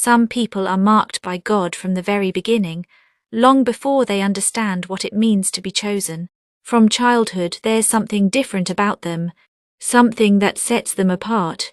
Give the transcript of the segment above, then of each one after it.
Some people are marked by God from the very beginning, long before they understand what it means to be chosen. From childhood, there's something different about them, something that sets them apart,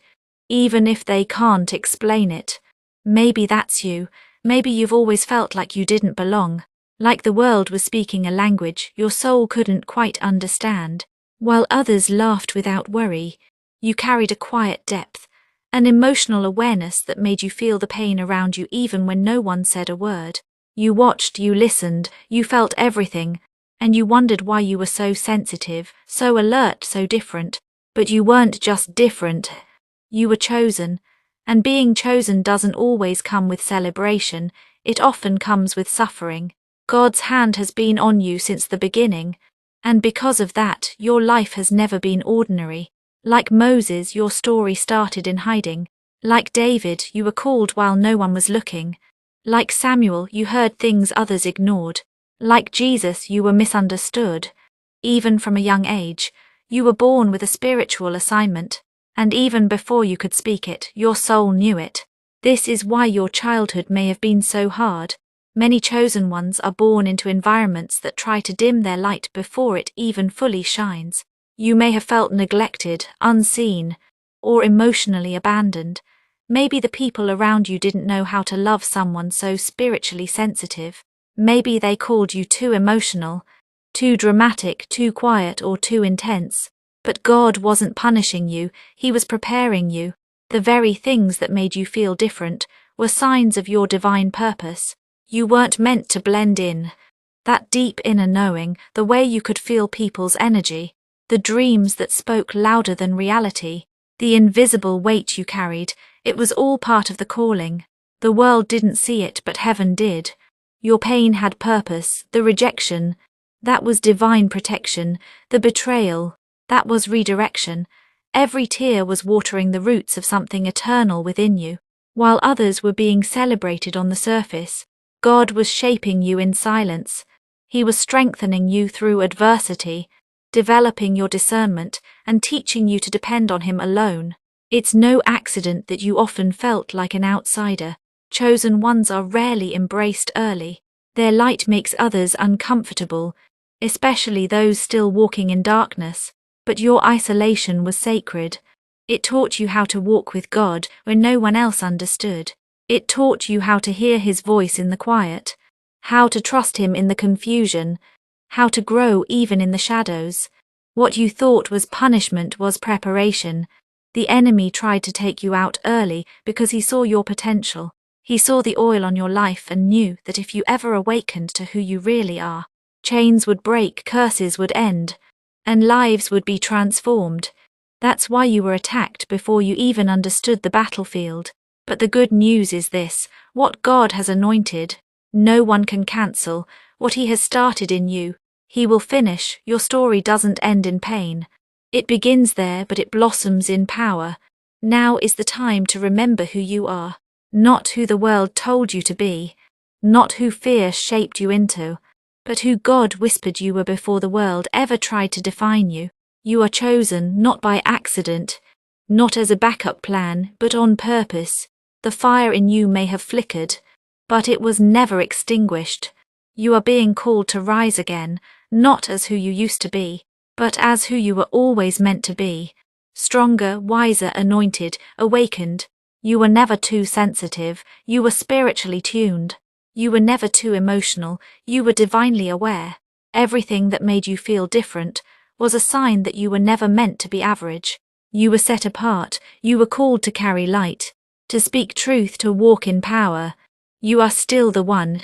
even if they can't explain it. Maybe that's you. Maybe you've always felt like you didn't belong, like the world was speaking a language your soul couldn't quite understand. While others laughed without worry, you carried a quiet depth, an emotional awareness that made you feel the pain around you even when no one said a word. You watched, you listened, you felt everything, and you wondered why you were so sensitive, so alert, so different. But you weren't just different, you were chosen, and being chosen doesn't always come with celebration, it often comes with suffering. God's hand has been on you since the beginning, and because of that, your life has never been ordinary. Like Moses, your story started in hiding. Like David, you were called while no one was looking. Like Samuel, you heard things others ignored. Like Jesus, you were misunderstood. Even from a young age, you were born with a spiritual assignment, and even before you could speak it, your soul knew it. This is why your childhood may have been so hard. Many chosen ones are born into environments that try to dim their light before it even fully shines. You may have felt neglected, unseen, or emotionally abandoned. Maybe the people around you didn't know how to love someone so spiritually sensitive. Maybe they called you too emotional, too dramatic, too quiet, or too intense. But God wasn't punishing you, He was preparing you. The very things that made you feel different were signs of your divine purpose. You weren't meant to blend in. That deep inner knowing, the way you could feel people's energy, the dreams that spoke louder than reality, the invisible weight you carried, it was all part of the calling. The world didn't see it, but heaven did. Your pain had purpose, the rejection, that was divine protection, the betrayal, that was redirection. Every tear was watering the roots of something eternal within you. While others were being celebrated on the surface, God was shaping you in silence. He was strengthening you through adversity, developing your discernment, and teaching you to depend on Him alone. It's no accident that you often felt like an outsider. Chosen ones are rarely embraced early. Their light makes others uncomfortable, especially those still walking in darkness. But your isolation was sacred. It taught you how to walk with God when no one else understood. It taught you how to hear His voice in the quiet, how to trust Him in the confusion, how to grow even in the shadows. What you thought was punishment was preparation. The enemy tried to take you out early because he saw your potential. He saw the oil on your life and knew that if you ever awakened to who you really are, chains would break, curses would end, and lives would be transformed. That's why you were attacked before you even understood the battlefield. But the good news is this: what God has anointed, no one can cancel. What He has started in you, He will finish. Your story doesn't end in pain. It begins there, but it blossoms in power. Now is the time to remember who you are, not who the world told you to be, not who fear shaped you into, but who God whispered you were before the world ever tried to define you. You are chosen not by accident, not as a backup plan, but on purpose. The fire in you may have flickered, but it was never extinguished. You are being called to rise again, not as who you used to be, but as who you were always meant to be. Stronger, wiser, anointed, awakened. You were never too sensitive, you were spiritually tuned. You were never too emotional, you were divinely aware. Everything that made you feel different was a sign that you were never meant to be average. You were set apart, you were called to carry light, to speak truth, to walk in power. You are still the one,